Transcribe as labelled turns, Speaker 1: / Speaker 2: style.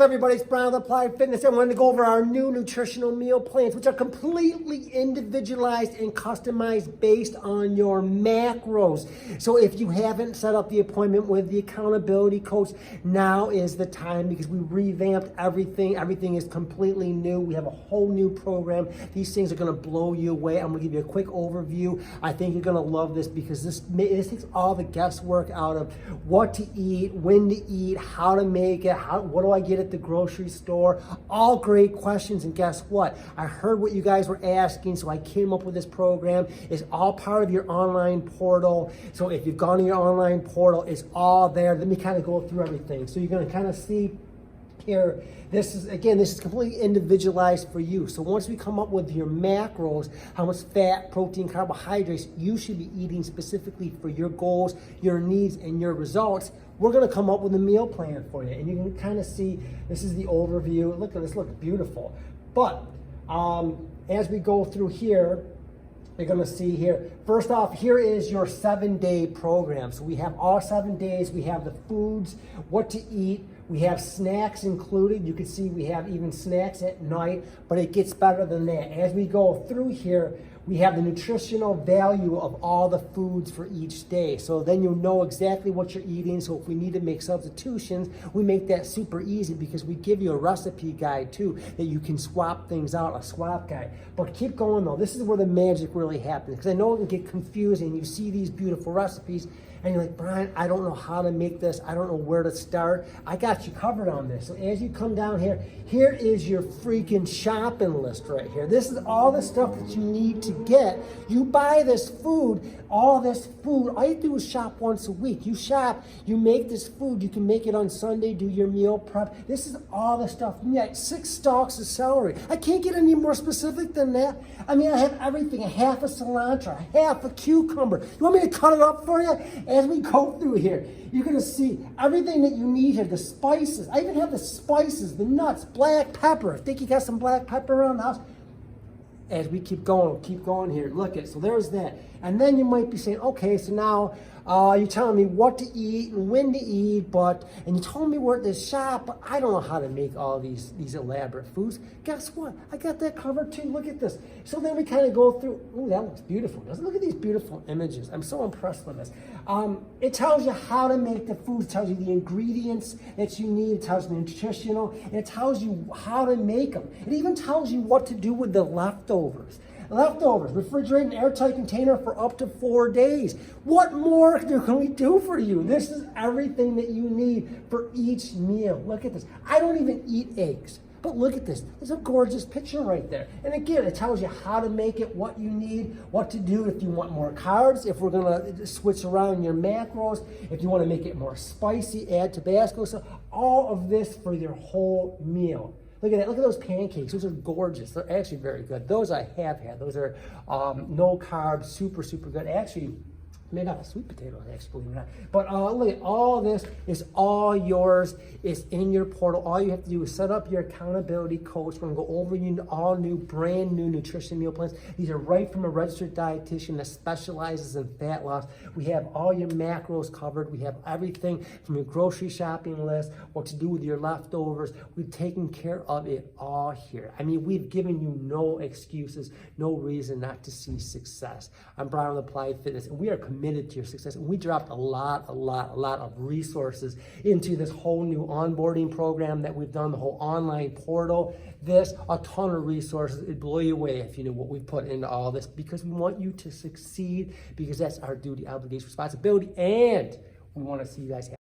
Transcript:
Speaker 1: Everybody, it's Brian with Applied Fitness. I wanted to go over our new nutritional meal plans, which are completely individualized and customized based on your macros. So if you haven't set up the appointment with the accountability coach, now is the time, because we revamped everything. Everything is completely new. We have a whole new program. These things are going to blow you away. I'm going to give you a quick overview. I think you're going to love this, because this takes all the guesswork out of what to eat, when to eat, how to make it, what do I get at the grocery store. All great questions. And guess what? I heard what you guys were asking, so I came up with this program. It's all part of your online portal. So if you've gone to your online portal, it's all there. Let me kind of go through everything. So you're going to kind of see here, this is completely individualized for you. So once we come up with your macros, how much fat, protein, carbohydrates you should be eating specifically for your goals, your needs, and your results, we're going to come up with a meal plan for you. And you can kind of see, this is the overview. Look at this, look beautiful. But as we go through here, you're going to see here, first off, here is your 7-day program. So we have all 7 days. We have the foods, what to eat. We have snacks included. You can see we have even snacks at night, but it gets better than that. As we go through here, we have the nutritional value of all the foods for each day. So then you'll know exactly what you're eating. So if we need to make substitutions, we make that super easy, because we give you a recipe guide too, that you can swap things out, a swap guide. But keep going though. This is where the magic really happens, because I know it can get confusing. You see these beautiful recipes and you're like, Brian, I don't know how to make this. I don't know where to start. I got you covered on this. So as you come down here, here is your freaking shopping list right here. This is all the stuff that you need to get. You buy this food, all this food. All you do is shop once a week. You shop, you make this food. You can make it on Sunday, do your meal prep. This is all the stuff. You got 6 stalks of celery. I can't get any more specific than that. I mean, I have everything, a half a cilantro, a half a cucumber. You want me to cut it up for you? As we go through here, you're going to see everything that you need here, the spices. I even have the spices, the nuts, black pepper. I think you got some black pepper around the house. As we keep going here, look at, so there's that. And then you might be saying, okay, so now you're telling me what to eat and when to eat, and you told me where to shop, but I don't know how to make all these elaborate foods. Guess what? I got that covered too. Look at this. So then we kind of go through, ooh, that looks beautiful, doesn't it? Look at these beautiful images. I'm so impressed with this. It tells you how to make the food, it tells you the ingredients that you need, it tells you the nutritional, and it tells you how to make them. It even tells you what to do with the leftovers. Leftovers, refrigerate an airtight container for up to 4 days. What more can we do for you? This is everything that you need for each meal. Look at this. I don't even eat eggs, but look at this. There's a gorgeous picture right there. And again, it tells you how to make it, what you need, what to do if you want more carbs, if we're gonna switch around your macros, if you wanna make it more spicy, add Tabasco. So all of this for your whole meal. Look at that. Look at those pancakes. Those are gorgeous. They're actually very good. Those I have had. Those are no carbs, super, super good. Actually, made out of sweet potatoes, actually, believe it or not. But look at all this is all yours. It's in your portal. All you have to do is set up your accountability coach. We're going to go over you all new, brand new nutrition meal plans. These are right from a registered dietitian that specializes in fat loss. We have all your macros covered. We have everything from your grocery shopping list, what to do with your leftovers. We've taken care of it all here. I mean, we've given you no excuses, no reason not to see success. I'm Brian with Applied Fitness, and we are committed to your success. And we dropped a lot of resources into this whole new onboarding program that we've done, the whole online portal. A ton of resources. It'd blow you away if you knew what we put into all this, because we want you to succeed, because that's our duty, obligation, responsibility, and we want to see you guys happy.